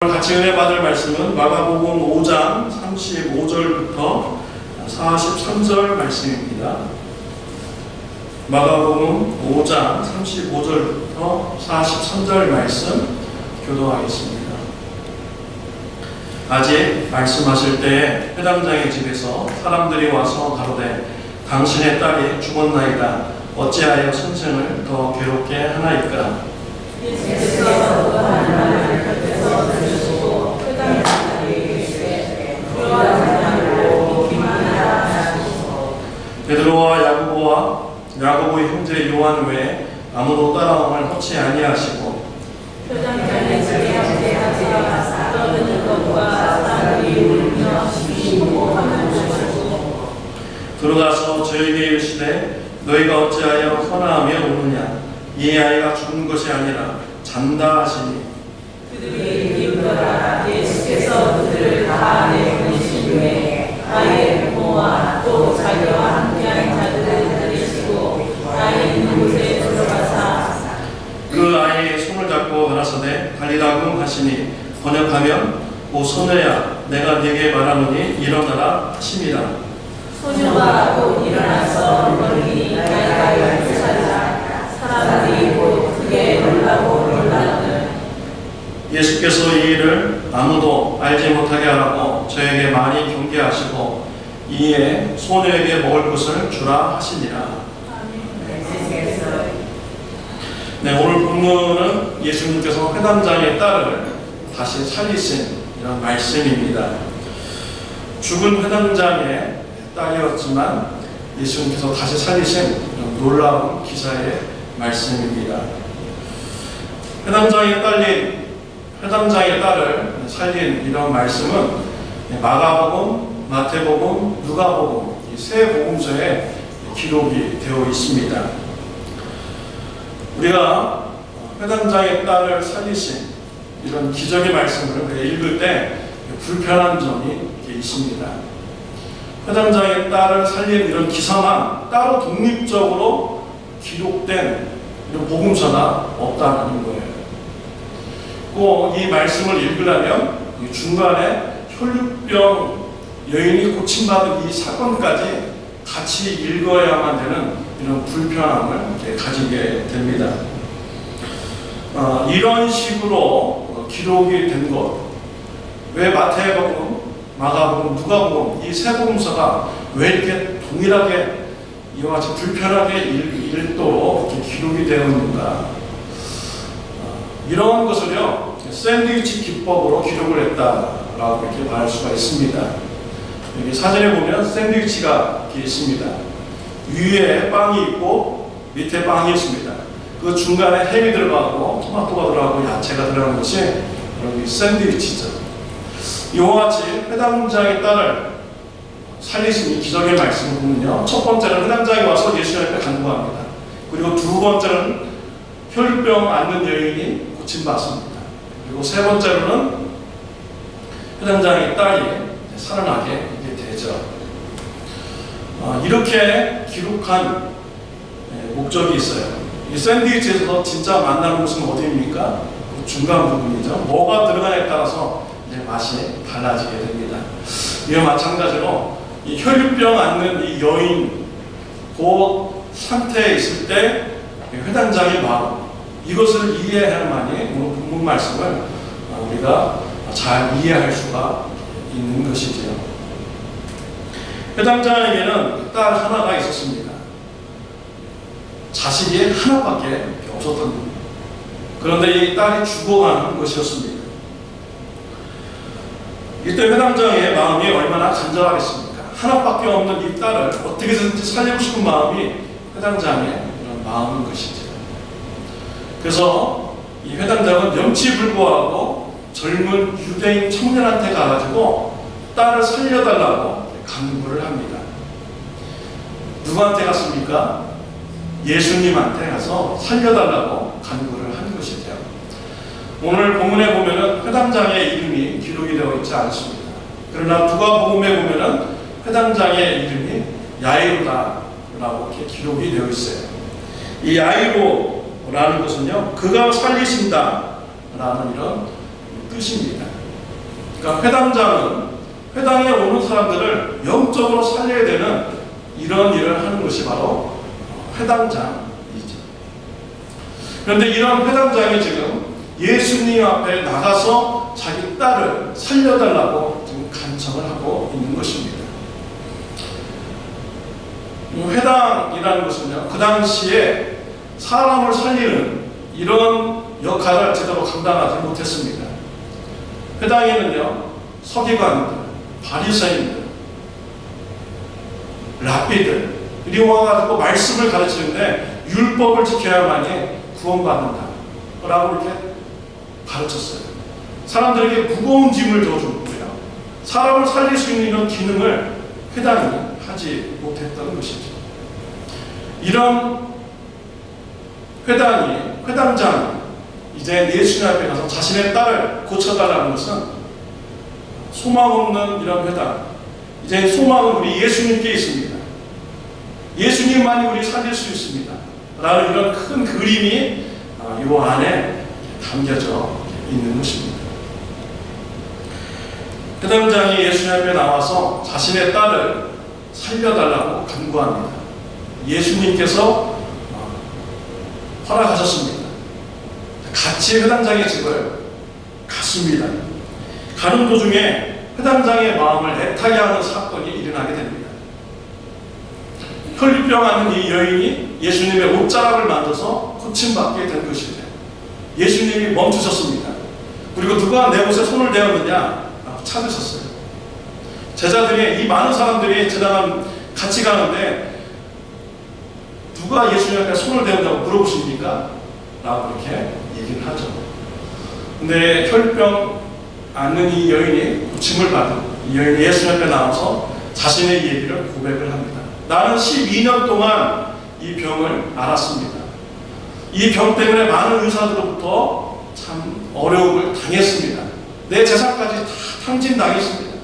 같이 은혜 받을 말씀은 마가복음 5장 35절부터 43절 말씀입니다. 마가복음 5장 35절부터 43절 말씀 교도하겠습니다. 아직 말씀하실 때에 회당장의 집에서 사람들이 와서 가로되 당신의 딸이 죽었나이다. 어찌하여 선생을 더 괴롭게 하나이까? 베드로와 야고보의 형제 요한 외에 아무도 따라옴을 허치 아니하시고 들어가서 저에게 이르시되 너희가 어찌하여 선하며 우느냐? 이 아이가 죽은 것이 아니라 잔다 하시니 그들이 이르더라. 예수께서 그들을 다 내보내신 후에 아이의 부모와 또 자기와 함께한 자들을 데리시고 아이 있는 곳에 들어가사 그 아이의 손을 잡고 가라사대 갈리라고 하시니 번역하면 오 소녀야 내가 네게 말하노니 일어나라 하심이라. 소녀가 곧 일어나서 걸으니 아이가 12살이라. 사람들이 곧 크게 놀라고 놀라거늘 예수께서 이 일을 아무도 알지 못하게 하라고 저에게 많이 경계하시고 이에 소녀에게 먹을 것을 주라 하시니라. 네, 오늘 본문은 예수님께서 회당장의 딸을 다시 살리신 이런 말씀입니다. 죽은 회당장의 딸이었지만 예수님께서 다시 살리신 이런 놀라운 기사의 말씀입니다. 회당장의 딸을 살린 이런 말씀은 마가복음, 마태복음, 누가복음 이 세 복음서에 기록이 되어 있습니다. 우리가 회당장의 딸을 살리신 이런 기적의 말씀을 읽을 때 불편한 점이 있습니다. 회당장의 딸을 살린 이런 기사만 따로 독립적으로 기록된 이런 복음서가 없다는 거예요. 꼭 이 말씀을 읽으려면 중간에 혈류병 여인이 고침받은 이 사건까지 같이 읽어야만 되는 이런 불편함을 가지게 됩니다. 이런 식으로 기록이 된 것, 왜 마태복음, 마가복음, 누가복음 이 세 복음서가 왜 이렇게 동일하게 이와 같이 불편하게 읽도록 이렇게 기록이 되어 있는가? 이런 것을요 샌드위치 기법으로 기록을 했다라고 이렇게 말할 수가 있습니다. 여기 사진에 보면 샌드위치가 이렇게 있습니다. 위에 빵이 있고 밑에 빵이 있습니다. 그 중간에 햄이 들어가고 토마토가 들어가고 야채가 들어가는 것이 여기 샌드위치죠. 이와 같이 회당장의 딸을 살리신 이 기적의 말씀을 보면요, 첫 번째는 회당장이 와서 예수 앞에 간구합니다. 그리고 두 번째는 혈병 앓는 여인이 고침받습니다. 그리고 세 번째로는 회당장의 딸이 살아나게 되죠. 이렇게 기록한 목적이 있어요. 이 샌드위치에서 진짜 만나는 곳은 어디입니까? 그 중간 부분이죠. 뭐가 들어가냐에 따라서 이제 맛이 달라지게 됩니다. 이와 마찬가지로 이 혈류병 앓는 이 여인 그 상태에 있을 때 회당장의 마음, 이것을 이해해야만이 오늘 본문 말씀을 우리가 잘 이해할 수가 있는 것이지요. 회당장에게는 딸 하나가 있었습니다. 자식이 하나밖에 없었던 겁니다. 그런데 이 딸이 죽어가는 것이었습니다. 이때 회당장의 마음이 얼마나 간절하겠습니까? 하나밖에 없는 이 딸을 어떻게든지 살리고 싶은 마음이 회당장의 이런 마음인 것이죠. 그래서 이 회당장은 염치불구하고 젊은 유대인 청년한테 가가지고 딸을 살려달라고 간구를 합니다. 누구한테 갔습니까? 예수님한테 가서 살려달라고 간구를 한 것이죠. 오늘 본문에 보면은 회당장의 이름이 기록이 되어 있지 않습니다. 그러나 누가복음에 보면은 회당장의 이름이 야이로다라고 이렇게 기록이 되어 있어요. 이 야이로라는 것은요, 그가 살리신다라는 이런 뜻입니다. 그러니까 회당장은 회당에 오는 사람들을 영적으로 살려야 되는 이런 일을 하는 것이 바로 회당장이죠. 그런데 이런 회당장이 지금 예수님 앞에 나가서 자기 딸을 살려달라고 지금 간청을 하고 있는 것입니다. 회당이라는 것은요, 그 당시에 사람을 살리는 이런 역할을 제대로 감당하지 못했습니다. 회당에는요, 서기관들, 바리새인들, 랍비들이 와가지고 말씀을 가르치는데 율법을 지켜야만이 구원받는다 라고 이렇게 가르쳤어요. 사람들에게 무거운 짐을 져준 거예요. 사람을 살릴 수 있는 이런 기능을 회당이 하지 못했던 것이죠. 이런 회당장이 이제 예수님 앞에 가서 자신의 딸을 고쳐달라는 것은 소망 없는 이런 회당, 이제 소망은 우리 예수님께 있습니다. 예수님만이 우리 살릴 수 있습니다. 라는 이런 큰 그림이 이 안에 담겨져 있는 것입니다. 회당장이 예수님 앞에 나와서 자신의 딸을 살려달라고 간구합니다. 예수님께서 허락하셨습니다. 같이 회당장의 집을 갔습니다. 가는 도중에 회당장의 마음을 애타게 하는 사건이 일어나게 됩니다. 혈류병 앓는 이 여인이 예수님의 옷자락을 만져서 고침받게 된 것이죠. 예수님이 멈추셨습니다. 그리고 누가 내 옷에 손을 대었느냐 찾으셨어요. 제자들이, 이 많은 사람들이 제자랑 같이 가는데 누가 예수님 앞에 손을 대었냐고 물어보십니까? 라고 이렇게 얘기를 하죠. 근데 혈병 앓는 이 여인이 고침을 받은 이 여인이 예수님 앞에 나와서 자신의 얘기를 고백을 합니다. 나는 12년 동안 이 병을 앓았습니다. 이 병 때문에 많은 의사들로부터 참 어려움을 당했습니다. 내 재산까지 다 탕진당했습니다.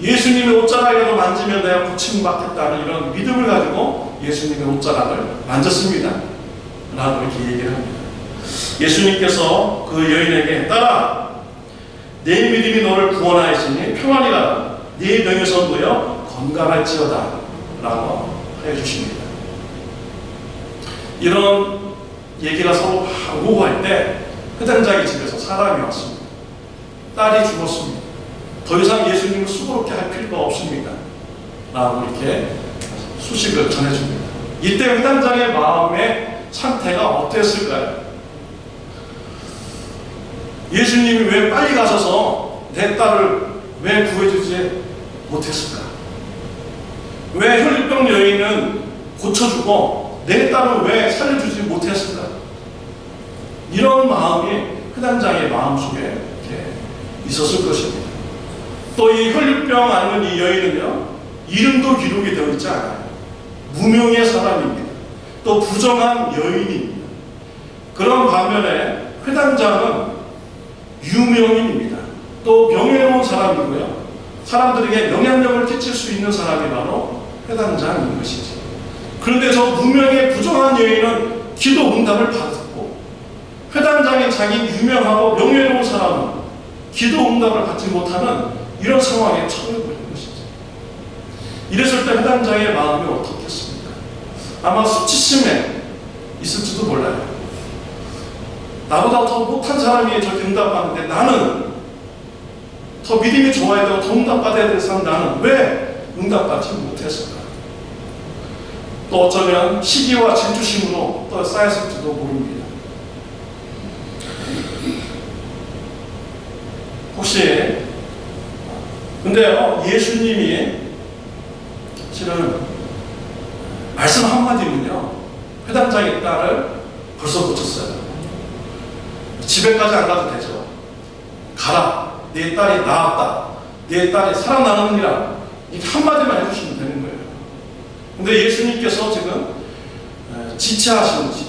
예수님의 옷자락이라도 만지면 내가 고침받겠다는 이런 믿음을 가지고 예수님의 옷자락을 만졌습니다. 라고 이렇게 얘기를 합니다. 예수님께서 그 여인에게 딸아, 내 믿음이 너를 구원하였으니 평안히 가라. 네 병에서 놓여 건강할지어다. 라고 해주십니다. 이런 얘기가 서로 오고 할 때 회당장의 집에서 사람이 왔습니다. 딸이 죽었습니다. 더 이상 예수님을 수고롭게 할 필요가 없습니다. 라고 이렇게 소식을 전해줍니다. 이때 회당장의 마음의 상태가 어땠을까요? 예수님이 왜 빨리 가셔서 내 딸을 왜 구해주지 못했을까? 왜 혈류병 여인은 고쳐주고 내 딸을 왜 살려주지 못했을까? 이런 마음이 회당장의 마음속에 이렇게 있었을 것입니다. 또 이 혈류병 앓는 이 여인은요, 이름도 기록이 되어 있지 않아요. 무명의 사람입니다. 또 부정한 여인입니다. 그런 반면에 회당장은 유명인입니다. 또 명예로운 사람이고요. 사람들에게 영향력을 끼칠 수 있는 사람이 바로 회당장인 것이죠. 그런데 저 무명의 부정한 여인은 기도 응답을 받았고, 회당장인 자기 유명하고 명예로운 사람은 기도 응답을 받지 못하는 이런 상황에 처해 버린 것이죠. 이랬을 때 회당장의 마음이 어떻겠습니까? 아마 수치심에 있을지도 몰라요. 나보다 더 못한 사람이 저렇게 응답받는데 나는 더 믿음이 좋아야 되고 더 응답받아야 될 사람 나는 왜 응답받지 못했을까? 또 어쩌면 시기와 질투심으로 또 쌓였을지도 모릅니다. 혹시 근데요, 예수님이 실은 말씀 한마디면요, 회당장의 딸을 벌써 고쳤어요. 집에까지 안 가도 되죠. 가라. 내 딸이 나았다. 내 딸이 살아나느니라. 이렇게 한마디만 해주시면 되는 거예요. 근데 예수님께서 지금 지체하시는 거죠.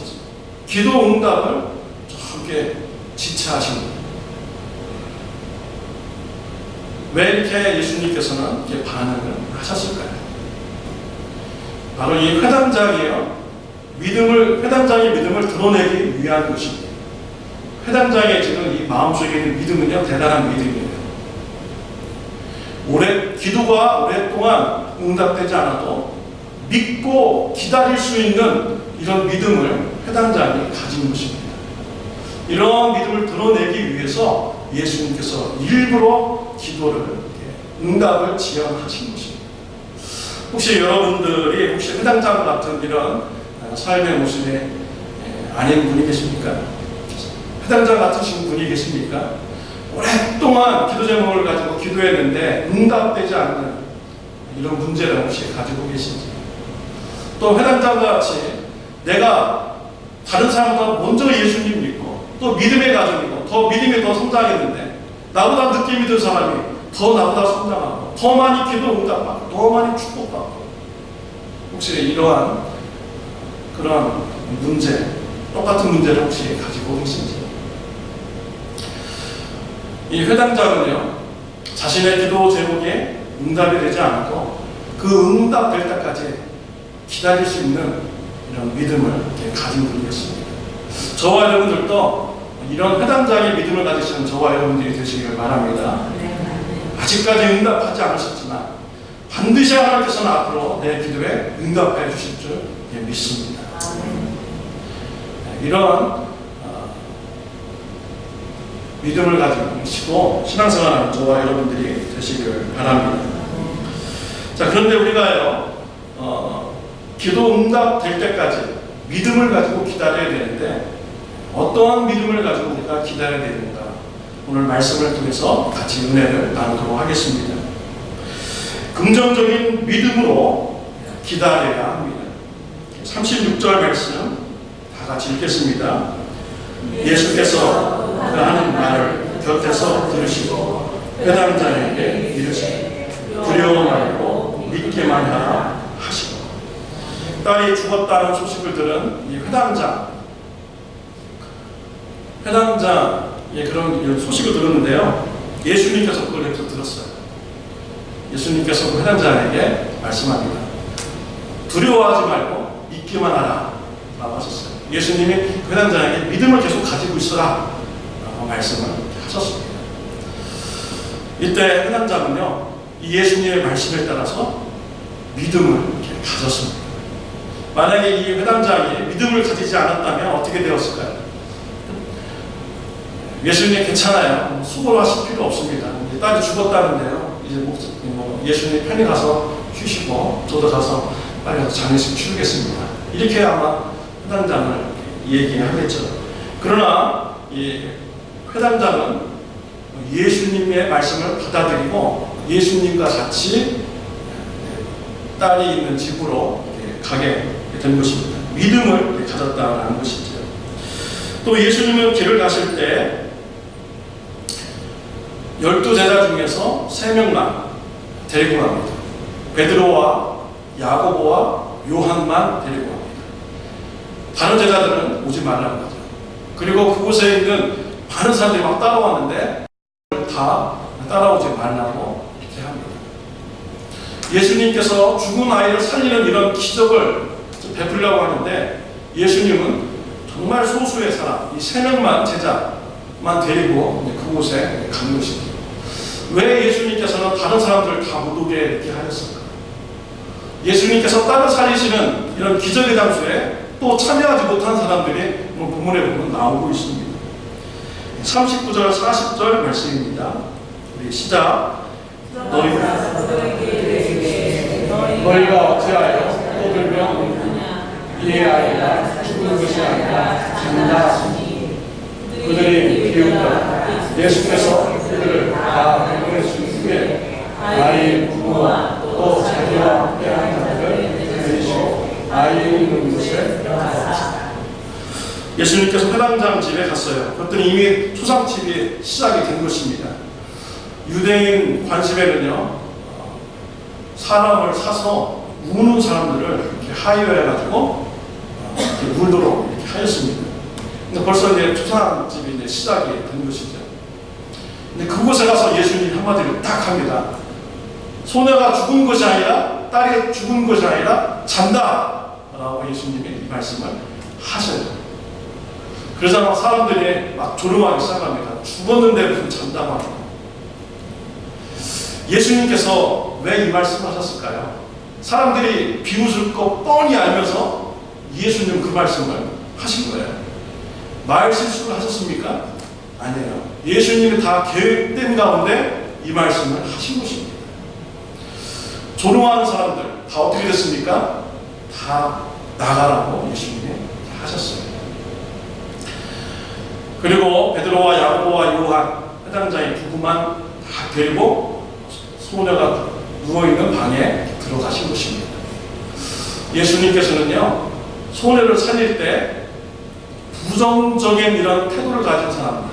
기도 응답을 저렇게 지체하시는 거예요. 왜 이렇게 예수님께서는 이렇게 반응을 하셨을까요? 바로 이 회당장의 믿음을 드러내기 위한 것입니다. 회당장에 지금 이 마음속에 있는 믿음은요, 대단한 믿음이에요. 기도가 오랫동안 응답되지 않아도 믿고 기다릴 수 있는 이런 믿음을 회당장이 가진 것입니다. 이런 믿음을 드러내기 위해서 예수님께서 일부러 기도를, 응답을 지연하신 것입니다. 혹시 여러분들이 회당장 같은 이런 삶의 모습에 아닌 분이 계십니까? 회당장 같으신 분이 계십니까? 오랫동안 기도 제목을 가지고 기도했는데 응답되지 않는 이런 문제를 혹시 가지고 계신지, 또 회당장과 같이 내가 다른 사람보다 먼저 예수님 믿고 또 믿음의 가정이고 더 믿음이 더 성장했는데 나보다 늦게 믿은 사람이 더 나보다 성장하고 더 많이 기도 응답받고 더 많이 축복받고, 혹시 이러한 그런 문제, 똑같은 문제를 혹시 가지고 계신지. 이 회당장은요, 자신의 기도 제목에 응답이 되지 않고 그 응답될 때까지 기다릴 수 있는 이런 믿음을 가진 분이었습니다. 저와 여러분들도 이런 회당장의 믿음을 가지시는 저와 여러분들이 되시길 바랍니다. 아직까지 응답하지 않으셨지만 반드시 하나님께서는 앞으로 내 기도에 응답해 주실 줄 믿습니다. 이런 믿음을 가지고 신앙생활하는 저와 여러분들이 되시길 바랍니다. 자, 그런데 우리가요, 기도 응답될 때까지 믿음을 가지고 기다려야 되는데 어떠한 믿음을 가지고 우리가 기다려야 되는가, 오늘 말씀을 통해서 같이 은혜를 나누도록 하겠습니다. 긍정적인 믿음으로 기다려야 합니다. 36절 말씀 다 같이 읽겠습니다. 예수께서 그 하는 말을 곁에서 들으시고 회당장에게 이르시되 두려워 말고 믿기만 하라 하시고. 딸이 죽었다는 소식을 들은 이 회당장의 그런 소식을 들었는데요, 예수님께서 그걸 여기서 들었어요. 예수님께서 그 회당장에게 말씀합니다. 두려워하지 말고 믿기만 하라 라고 하셨어요. 예수님이 그 회당장에게 믿음을 계속 가지고 있어라 라고 말씀을 하셨습니다. 이때 회당장은요, 이 예수님의 말씀에 따라서 믿음을 이렇게 가졌습니다. 만약에 이 회당장이 믿음을 가지지 않았다면 어떻게 되었을까요? 예수님 괜찮아요, 수고하실 필요 없습니다. 딸이 죽었다는데요, 이제 예수님 편히 가서 쉬시고 저도 가서 빨리 가서 장례식 치르겠습니다, 이렇게 아마 회당장을 얘기하겠죠. 그러나 이 회당장은 예수님의 말씀을 받아들이고 예수님과 같이 딸이 있는 집으로 가게 된 것입니다. 믿음을 가졌다는 것이죠. 또 예수님은 길을 가실 때 12제자 중에서 3명만 데리고 갑니다. 베드로와 야고보와 요한만 데리고 갑니다. 다른 제자들은 오지 말라는 거죠. 그리고 그곳에 있는 많은 사람들이 막 따라왔는데 다 따라오지 말라고 이렇게 합니다. 예수님께서 죽은 아이를 살리는 이런 기적을 베풀려고 하는데 예수님은 정말 소수의 사람, 이 3명만 제자만 데리고 그곳에 간 것입니다. 왜 예수님께서는 다른 사람들을 다 못 오게 이렇게 하셨을까? 예수님께서 딸을 살리시는 이런 기적의 장소에 또 참여하지 못한 사람들이 본문에 보면 나오고 있습니다. 39절, 40절 말씀입니다. 우리 시작. 너희가 어찌하여 떠들며 웃느냐? 이의 아이가 죽은 것이 아니라 잔다. 그들이 비웃다. 예수께서 그들을 다 보내신 후에 아이의 부모와 또 자기와 함께한 자들을 데리시고 아이의 있는 곳에 들어갔다. 예수님께서 회당장 집에 갔어요. 그랬더니 이미 초상집이 시작이 된 것입니다. 유대인 관습에는요, 사람을 사서 우는 사람들을 이렇게 하이어해가지고 이렇게 울도록 이렇게 하였습니다. 근데 벌써 이제 초상집이 이제 시작이 된 것이죠. 근데 그곳에 가서 예수님이 한마디를 딱 합니다. 소녀가 죽은 것이 아니라, 딸이 죽은 것이 아니라 잔다 라고 예수님이 이 말씀을 하셔요. 그래서 막 사람들이 막 조롱하기 시작합니다. 죽었는데 무슨 장담하고. 예수님께서 왜 이 말씀을 하셨을까요? 사람들이 비웃을 거 뻔히 알면서 예수님 그 말씀을 하신 거예요. 말 실수를 하셨습니까? 아니에요. 예수님이 다 계획된 가운데 이 말씀을 하신 것입니다. 조롱하는 사람들 다 어떻게 됐습니까? 다 나가라고 예수님이 하셨어요. 그리고 베드로와 야고보와 요한 해당자인 부부만 다 데리고 소녀가 누워있는 방에 들어가신 것입니다. 예수님께서는요, 소녀를 살릴 때 부정적인 이런 태도를 가진 사람들,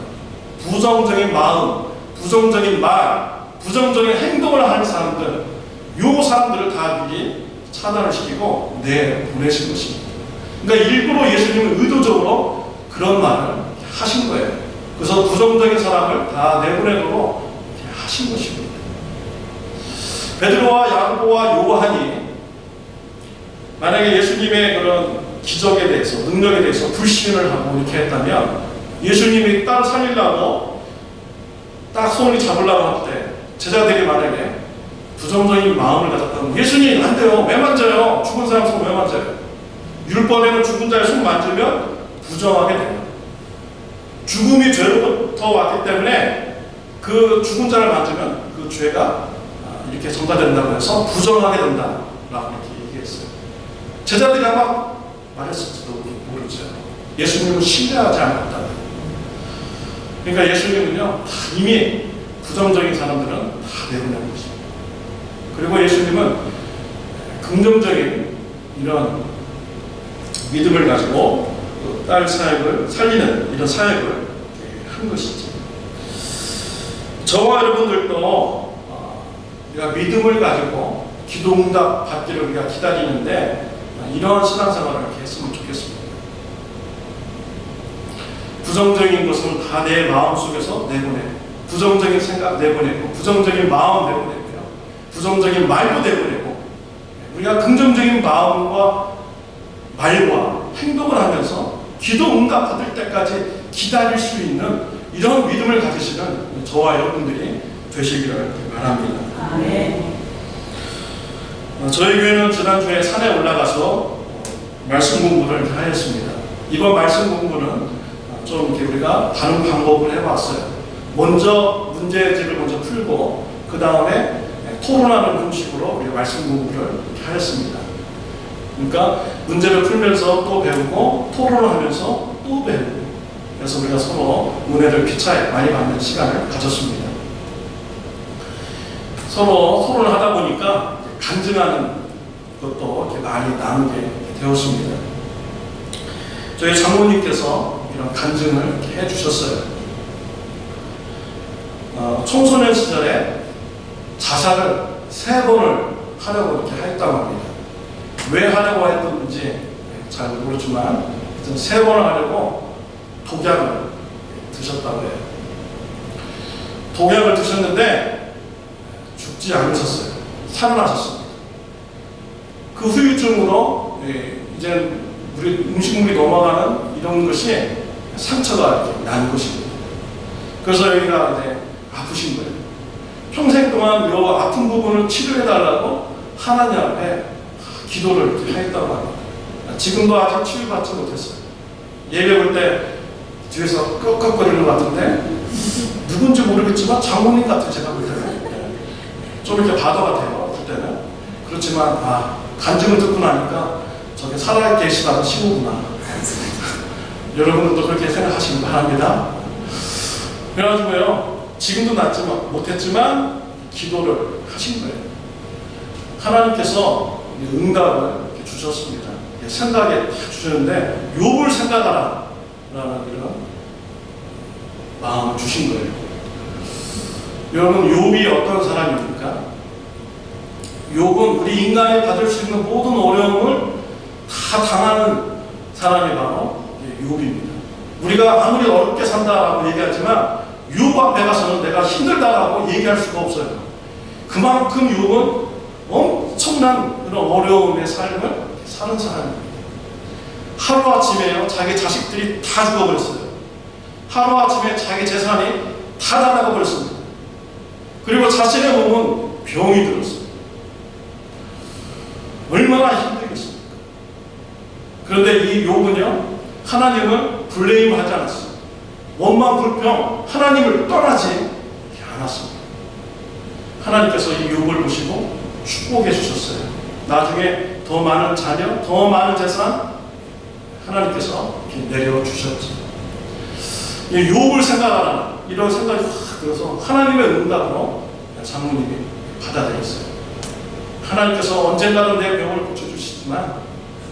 부정적인 마음, 부정적인 말, 부정적인 행동을 하는 사람들, 요 사람들을 다 미리 차단을 시키고 내보내신 것입니다. 그러니까 일부러 예수님은 의도적으로 그런 말을 하신 거예요. 그래서 부정적인 사람을 다 내보내도록 하신 것입니다. 베드로와 야고보와 요한이 만약에 예수님의 그런 기적에 대해서, 능력에 대해서 불신을 하고 이렇게 했다면, 예수님이 딸 살리려고 딱 손이 잡으려고 할 때 제자들이 만약에 부정적인 마음을 가졌다면, 예수님 안 돼요, 왜 만져요? 죽은 사람 손 왜 만져요? 율법에는 죽은 자의 손 만지면 부정하게 돼요. 죽음이 죄로부터 왔기 때문에 그 죽은 자를 만지면 그 죄가 이렇게 전가된다고 해서 부정하게 된다라고 이렇게 얘기했어요. 제자들이 아마 말했을지도 모르죠. 예수님을 신뢰하지 않았다. 그러니까 예수님은요, 이미 부정적인 사람들은 다 내보내는 것입니다. 그리고 예수님은 긍정적인 이런 믿음을 가지고 딸 사역을 살리는 이런 사역을 한 것이죠. 저와 여러분들도 우리가 믿음을 가지고 기도응답 받기를 우리가 기다리는데 이러한 신앙생활을 이렇게 했으면 좋겠습니다. 부정적인 것은 다 내 마음속에서 내보내고, 부정적인 생각 내보내고, 부정적인 마음 내보내고요, 부정적인 말도 내보내고, 우리가 긍정적인 마음과 말과 행동을 하면서 기도 응답 받을 때까지 기다릴 수 있는 이런 믿음을 가지시는 저와 여러분들이 되시기를 바랍니다. 아멘. 저희 교회는 지난주에 산에 올라가서 말씀 공부를 하였습니다. 이번 말씀 공부는 좀 이렇게 우리가 다른 방법을 해봤어요. 먼저 문제집을 먼저 풀고 그 다음에 토론하는 형식으로 우리가 말씀 공부를 하였습니다. 그러니까 문제를 풀면서 또 배우고 토론을 하면서 또 배우고, 그래서 우리가 서로 은혜를 피차에 많이 받는 시간을 가졌습니다. 서로 토론을 하다 보니까 간증하는 것도 이렇게 많이 나누게 되었습니다. 저희 장모님께서 이런 간증을 이렇게 해주셨어요. 청소년 시절에 자살을 3번을 하려고 이렇게 했다고 합니다. 왜 하려고 했는지 잘 모르지만 3번을 하려고 독약을 드셨다고 해요. 독약을 드셨는데 죽지 않으셨어요. 살아나셨습니다. 그 후유증으로 이제 우리 음식물이 넘어가는 이런 것이 상처가 이렇게 난 것입니다. 그래서 여기가 이제 아프신 거예요. 평생 동안 이 아픈 부분을 치료해달라고 하나님 앞에 기도를 하였다고 합니다. 지금도 아직 치유받지 못했어요. 예배 볼 때 뒤에서 꺽꺽거리는 것 같은데 누군지 모르겠지만 장모님 같아요. 제가 볼 때는 좀 이렇게 바다 같아요. 그때는. 그렇지만 간증을 듣고 나니까 저게 살아계시다는 신호구나. 여러분들도 그렇게 생각하시기 바랍니다. 그래가지고요, 지금도 낫지만 못했지만 기도를 하신 거예요. 하나님께서 응답을 주셨습니다. 생각에 주셨는데 욥을 생각하라 라는 이런 마음을 주신 거예요. 여러분, 욥이 어떤 사람입니까? 욥은 우리 인간이 받을 수 있는 모든 어려움을 다 당하는 사람이 바로 욥입니다. 우리가 아무리 어렵게 산다라고 얘기하지만 욥 앞에 가서는 내가 힘들다라고 얘기할 수가 없어요. 그만큼 욥은 엄청난 그런 어려움의 삶을 사는 사람입니다. 하루아침에요, 자기 자식들이 다 죽어버렸어요. 하루아침에 자기 재산이 다 날아가버렸습니다. 그리고 자신의 몸은 병이 들었어요. 얼마나 힘들겠습니까? 그런데 이 욥은요, 하나님을 블레임하지 않았어요. 원망 불평, 하나님을 떠나지 않았습니다. 하나님께서 이 욥을 보시고 축복해 주셨어요. 나중에 더 많은 자녀, 더 많은 재산 하나님께서 이렇게 내려주셨죠. 이 욥을 생각하는 이런 생각이 확 들어서 하나님의 응답으로 장모님이 받아들였어요. 하나님께서 언젠가는 내 병을 고쳐주시지만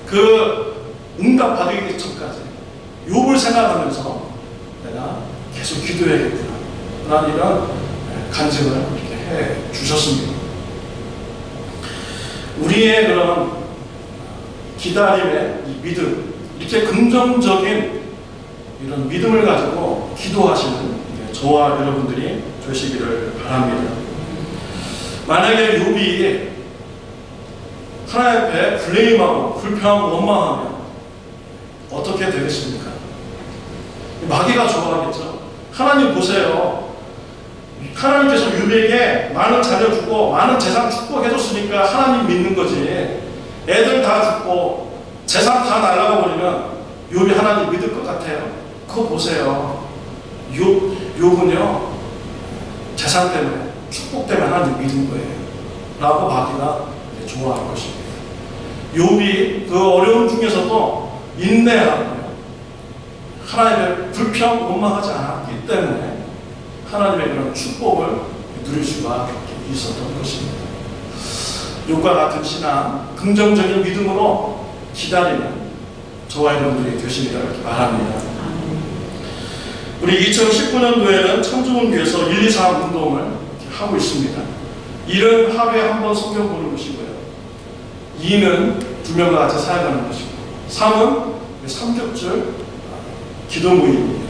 그 응답 받기 전까지 욥을 생각하면서 내가 계속 기도해야겠구나 라는 이런 간증을 이렇게 해 주셨습니다. 우리의 그런 기다림의 이 믿음, 이렇게 긍정적인 이런 믿음을 가지고 기도하시는 저와 여러분들이 되시기를 바랍니다. 만약에 욥이 하나님 앞에 블레임하고 불평하고 원망하면 어떻게 되겠습니까? 마귀가 좋아하겠죠. 하나님 보세요. 하나님께서 욥에게 많은 자녀 주고 많은 재산 축복해줬으니까 하나님 믿는 거지. 애들 다 죽고 재산 다 날아가 버리면 욥이 하나님 믿을 것 같아요. 그거 보세요. 욥은요, 재산 때문에, 축복 때문에 하나님 믿은 거예요 라고 마귀가 좋아할 것입니다. 욥이 그 어려움 중에서도 인내하고 하나님의 불평 원망하지 않았기 때문에 하나님의 그런 축복을 누릴 수가 있었던 것입니다. 욥과 같은 신앙, 긍정적인 믿음으로 기다리는 저와 여러분들이 되시기를 바랍니다. 우리 2019년도에는 청주문교에서 1, 2, 3 운동을 하고 있습니다. 1은 하루에 한 번 성경 보는 것이고요. 2는 2명과 같이 사역하는 것이고, 3은 삼겹줄 기도 모임입니다.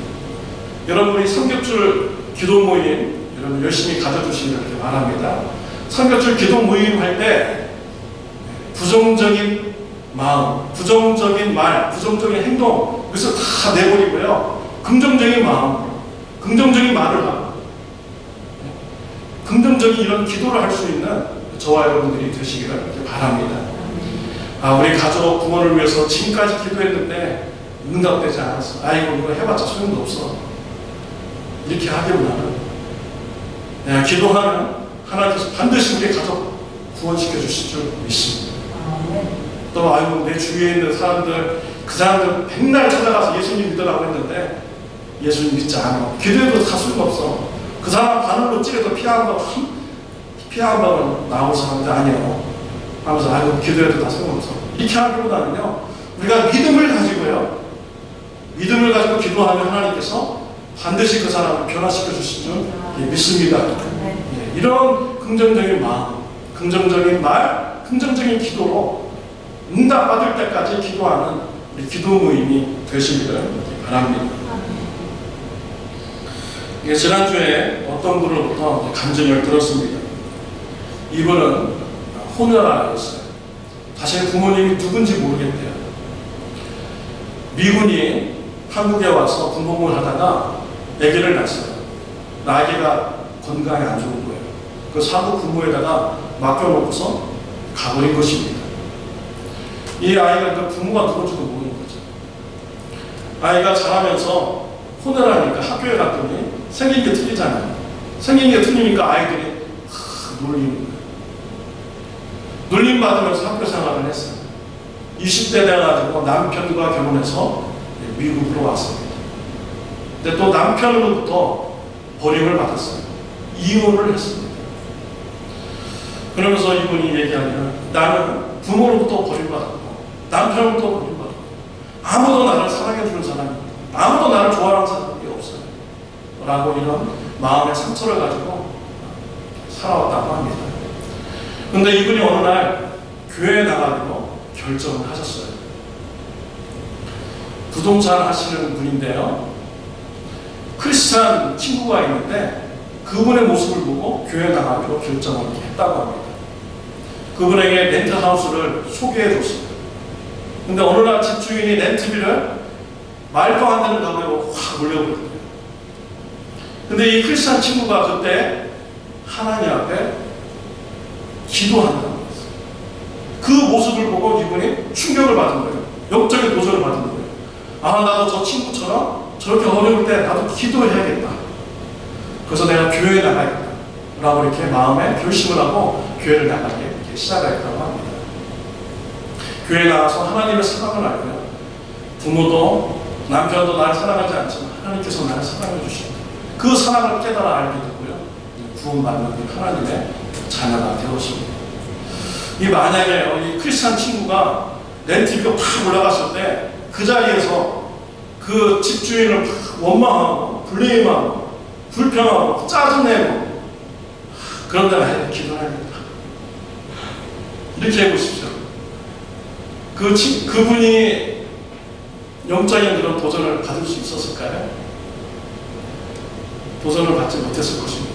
여러분이 삼겹줄 기도 모임 여러분 열심히 가져주시기를 바랍니다. 삼겹줄 기도 모임 할 때 부정적인 마음, 부정적인 말, 부정적인 행동, 그래서 다 내버리고요. 긍정적인 마음, 긍정적인 말을 하고 긍정적인 이런 기도를 할 수 있는 저와 여러분들이 되시기를 바랍니다. 우리 가족, 부모를 위해서 지금까지 기도했는데 응답되지 않았어. 아이고 이거 해봤자 소용도 없어. 이렇게 하기보다는 내가 기도하면 하나님께서 반드시 우리 가족 구원시켜 주실 줄 믿습니다. 또 아이고 내 주위에 있는 사람들, 그 사람들 맨날 찾아가서 예수님 믿으라고 했는데 예수님 믿지 않아. 기도해도 다 소용없어. 그 사람 바늘로 찌려도 피 한 방울 나올 사람들 아니에요 하면서 아이고 기도해도 다 소용없어. 이렇게 하기보다는요, 우리가 믿음을 가지고요, 믿음을 가지고 기도하면 하나님께서 반드시 그 사람을 변화시켜 주실 줄 믿습니다. 이런 긍정적인 마음, 긍정적인 말, 긍정적인 기도로 응답받을 때까지 기도하는 우리 기도 모임이 되시기를 바랍니다. 지난주에 어떤 분으로부터 간증을 들었습니다. 이분은 호녀라였어요. 자신의 부모님이 누군지 모르겠대요. 미군이 한국에 와서 군복무를 하다가 아기를 낳았어요. 아기가 건강에 안 좋은 거예요. 그 사국 부모에다가 맡겨놓고서 가버린 것입니다. 이 아이가 그 부모가 누군지도 모르는 거죠. 아이가 자라면서 호녀라니까 학교에 갔더니 생긴 게 틀리잖아요. 생긴 게 틀리니까 아이들이 놀리는 거예요. 놀림 받으면서 학교 생활을 했어요. 20대 돼가지고 남편과 결혼해서 미국으로 왔습니다. 근데 또 남편으로부터 버림을 받았어요. 이혼을 했습니다. 그러면서 이분이 얘기하면 나는 부모로부터 버림받았고 남편으로부터 버림받았고 아무도 나를 사랑해주는 사람이 없고 아무도 나를 좋아하는 사람이 없어요 라고 이런 마음의 상처를 가지고 살아왔다고 합니다. 그런데 이분이 어느 날 교회에 나가기로 결정을 하셨어요. 부동산 하시는 분인데요, 크리스찬 친구가 있는데 그분의 모습을 보고 교회에 나가기로 결정을 했다고 합니다. 그분에게 렌트하우스를 소개해 줬습니다. 근데 어느 날 집주인이 렌트비를 말도 안 되는 가격으로 확 올려버렸대요. 근데 이 크리스찬 친구가 그때 하나님 앞에 기도한다는 거였어요. 그 모습을 보고 이분이 충격을 받은 거예요. 영적인 도전을 받은 거예요. 아, 나도 저 친구처럼 저렇게 어려울 때 나도 기도해야겠다. 그래서 내가 교회에 나가야겠다 라고 이렇게 마음에 결심을 하고 교회를 나가게 이렇게 시작하겠다고 합니다. 교회에 나가서 하나님의 사랑을 알고요. 부모도 남편도 나를 사랑하지 않지만 하나님께서 나를 사랑해 주십니다. 그 사랑을 깨달아 알게 되고요. 구원받는 하나님의 자녀가 되었습니다. 이 만약에 이 크리스찬 친구가 렌트비가 팍 올라갔을 때 그 자리에서 그 집주인을 팍 원망하고 블레임하고 불평하고 짜증내고 그런 데는 기도해야겠다. 이렇게 해보십시오. 그분이 영적인 그런 도전을 받을 수 있었을까요? 도전을 받지 못했을 것입니다.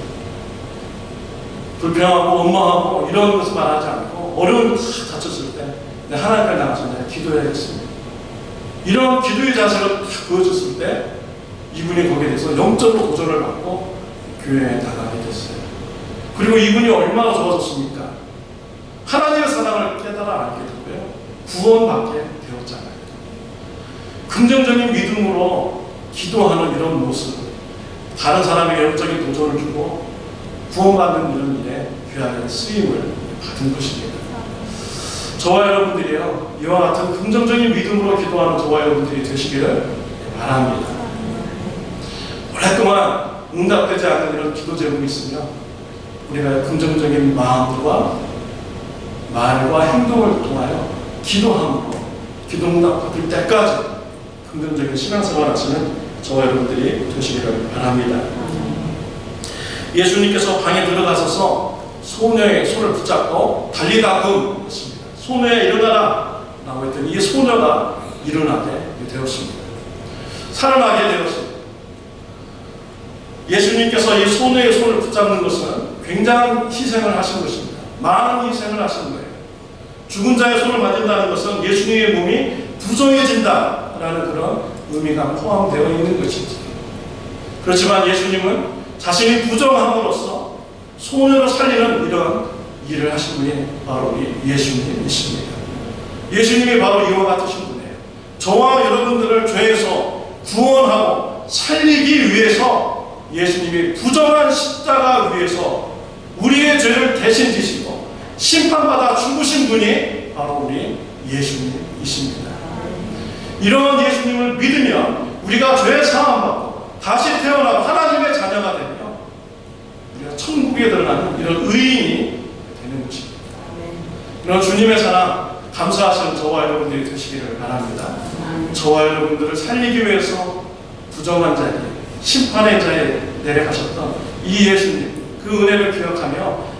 불평하고 원망하고 이런 것을 말하지 않고 어려운 것을 다쳤을 때 하나님 앞에 나가서 내가 기도해야겠습니다. 이런 기도의 자세를 딱 보여줬을 때 이분이 거기에 대해서 영적으로 도전을 받고 교회에 나가게 됐어요. 그리고 이분이 얼마나 좋아졌습니까? 하나님의 사랑을 깨달아 알게 되고요. 구원받게 되었잖아요. 긍정적인 믿음으로 기도하는 이런 모습, 다른 사람에게 영적인 도전을 주고 구원받는 이런 일에 귀하게 쓰임을 받은 것입니다. 저와 여러분들이요, 이와 같은 긍정적인 믿음으로 기도하는 저와 여러분들이 되시기를 바랍니다. 오랫동안 응답되지 않는 이런 기도 제목이 있으면 우리가 긍정적인 마음과 말과 행동을 통하여 기도함으로 기도 응답 받을 때까지 긍정적인 신앙생활 하시는 저와 여러분들이 되시기를 바랍니다. 예수님께서 방에 들어가셔서 소녀의 손을 붙잡고 달리다금 했습니다. 소녀야 일어나라 라고 했더니 이 소녀가 일어나게 되었습니다. 살아나게 되었습니다. 예수님께서 이 소녀의 손을 붙잡는 것은 굉장한 희생을 하신 것입니다. 많은 희생을 하신 거예요. 죽은 자의 손을 만진다는 것은 예수님의 몸이 부정해진다라는 그런 의미가 포함되어 있는 것입니다. 그렇지만 예수님은 자신이 부정함으로써 소녀를 살리는 이런 일을 하신 분이 바로 예수님이십니다. 예수님이 바로 이와 같으신 분이에요. 저와 여러분들을 죄에서 구원하고 살리기 위해서 예수님이 부정한 십자가 위에서 우리의 죄를 대신 지시고 심판받아 죽으신 분이 바로 우리 예수님이십니다. 이런 예수님을 믿으면 우리가 죄 사함받고 다시 태어나고 하나님의 자녀가 되며 우리가 천국에 들어가는 이런 의인이 되는 것입니다. 이런 주님의 사랑 감사하시는 저와 여러분들이 되시기를 바랍니다. 저와 여러분들을 살리기 위해서 부정한 자에 심판의 자에 내려가셨던 이 예수님, 그 은혜를 기억하며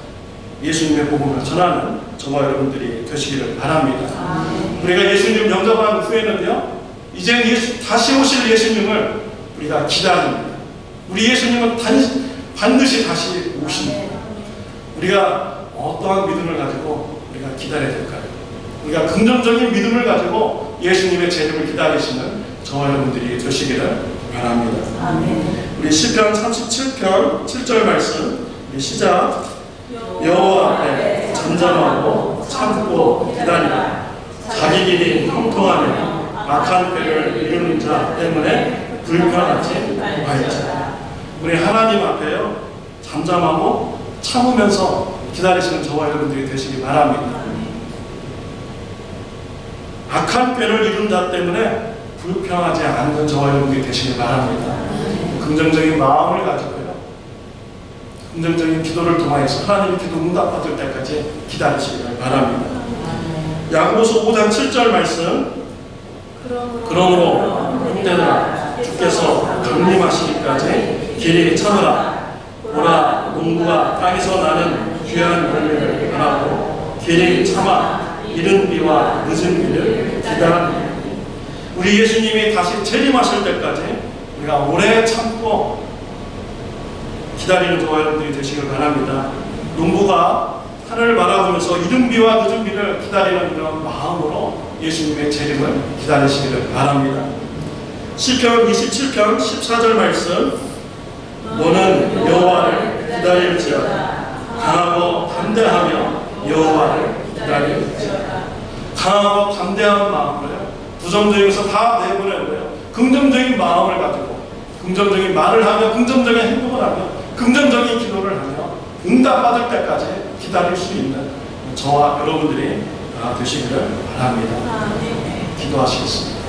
예수님의 복음을 전하는 저와 여러분들이 되시기를 바랍니다. 우리가 예수님 영접한 후에는요, 이제 다시 오실 예수님을 우리가 기다립니다. 우리 예수님은 반드시 다시 오십니다. 우리가 어떠한 믿음을 가지고 우리가 기다려야 될까요? 우리가 긍정적인 믿음을 가지고 예수님의 재림을 기다리시는 저와 여러분들이 되시기를 바랍니다. 우리 시편 37편 7절 말씀 우리 시작. 여호와 앞에 잠잠하고 참고 기다리라. 자기 길이 형통하며 악한 꾀를 이루는 자 때문에 불편하지 말자. 우리 하나님 앞에요 잠잠하고 참으면서 기다리시는 저와 여러분들이 되시기 바랍니다. 악한 꾀를 이룬 자 때문에 불평하지 않는 저와 여러분들이 되시기 바랍니다. 긍정적인 마음을 가지고요, 긍정적인 기도를 통하여서 하나님의 기도 응답받을 때까지 기다리시기를 바랍니다. 야고보서 5장 7절 말씀. 그러므로 형제들아, 주께서 강림하시기까지 길이 참으라. 보라, 농부가 땅에서 나는 귀한 열매를 바라고 길이 참아 이른 비와 늦은 비를 기다립니다. 우리 예수님이 다시 재림하실 때까지 우리가 오래 참고 기다리는 저와 여러분들이 되시길 바랍니다. 농부가 하늘을 바라보면서 이른 비와 늦은 비를 기다리는 이런 마음으로 예수님의 재림을 기다리시기를 바랍니다. 시편 27편 14절 말씀, 너는 여호와를 기다릴지어다. 강하고 담대하며 여호와를 기다릴지어다. 강하고 담대한 마음을 부정적인 것을 다 내보내고요, 긍정적인 마음을 가지고 긍정적인 말을 하며 긍정적인 행동을 하며 긍정적인 기도를 하며 응답받을 때까지 기다릴 수 있는 저와 여러분들이 되시기를 바랍니다. 기도하시겠습니다.